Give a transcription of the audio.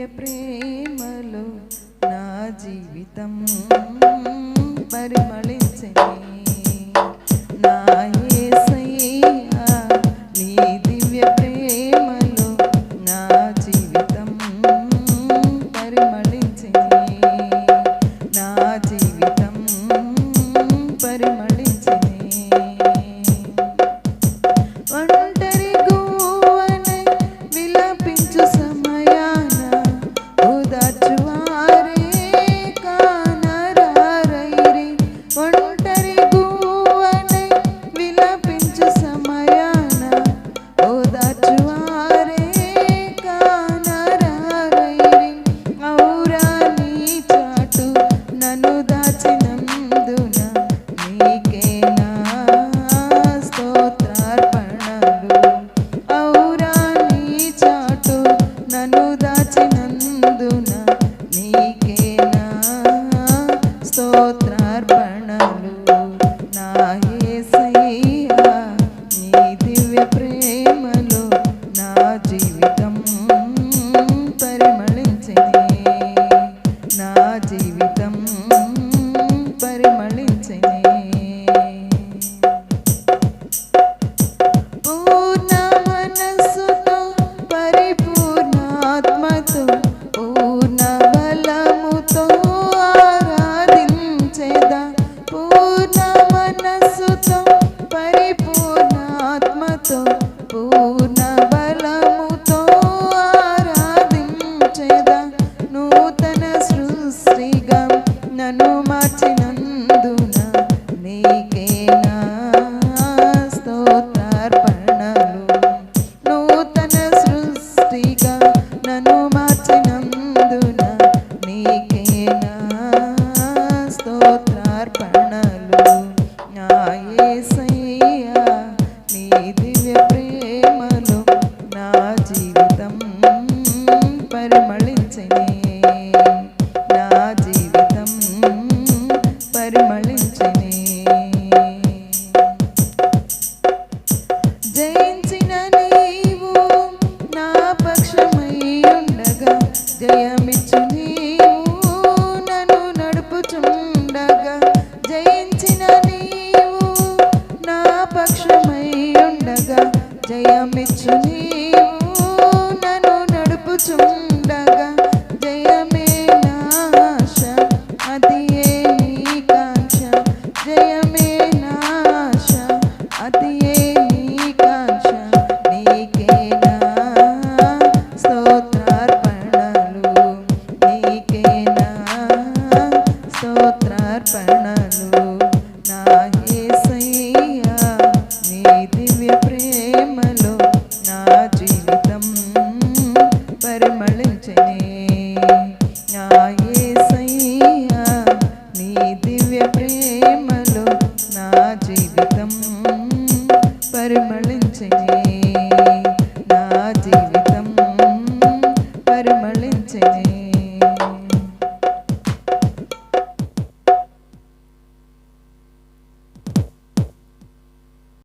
ప్రేమలో నా జీవితం పరిమళించెనే నా యేసయ్యా నీ దివ్య ప్రేమలో నా జీవితం పరిమళించెనే నా జీవితం పరిమళించెనే ఒంటరి గువ్వనై విలపించు సమయాన ఓదార్చువారే కానరారైరి ఒంటరి గువ్వనై విలపించు సమయాన ఓదార్చువారే కానరారైరి ఔరా నీ చాటు నన్ను దాచినందున నీకే నా స్తోత్రార్పణలు ఔరా నీ చాటు నన్ను దాచినందున నీకే నా స్తోత్రార్పణలు నా యేసయ్యా నీ దివ్య ప్రేమలో నా జీవితం పరిమళించెనే నా జీవితం పరిమళించెనే పూర్ణ మనస్సుతో పరిపూర్ణాత్మతో పూర్ణ బలముతో ఆరాధించెదా పూర్ణ మనస్సుతో పరిపూర్ణాత్మతో పూర్ణ బలముతో ఆరాధించెదా నూతన సృష్టిగా నన్ను మార్చినందున నీకే నా స్తోత్రార్పణలు నూతన సృష్టిగా నన్ను మార్చినందున నీకే నా స్తోత్రార్పణలు నా యేసయ్యా నీ దివ్య ప్రేమలో నా జీవితం పరిమళించెనే నా జీవితం పరిమళించెనే జయించిన నీవు నా పక్షమై ఉండగా జయమిచ్చు నీవు నన్ను నడుపుచుండగా జయించిన నీవు నా పక్షమై ఉండగా జయమిచ్చు నీవు నన్ను నడుపుచుండగా జయమే నా ఆశ అదియే నీ కాంక్ష జయమే నా ఆశ అదియే నీ కాంక్ష నీకే నా స్తోత్రార్పణలు నీకే నా స్తోత్రార్పణలు నా యేసయ్యా నీ దివ్య ప్రేమలో నా జీవితం పరిమళించెనే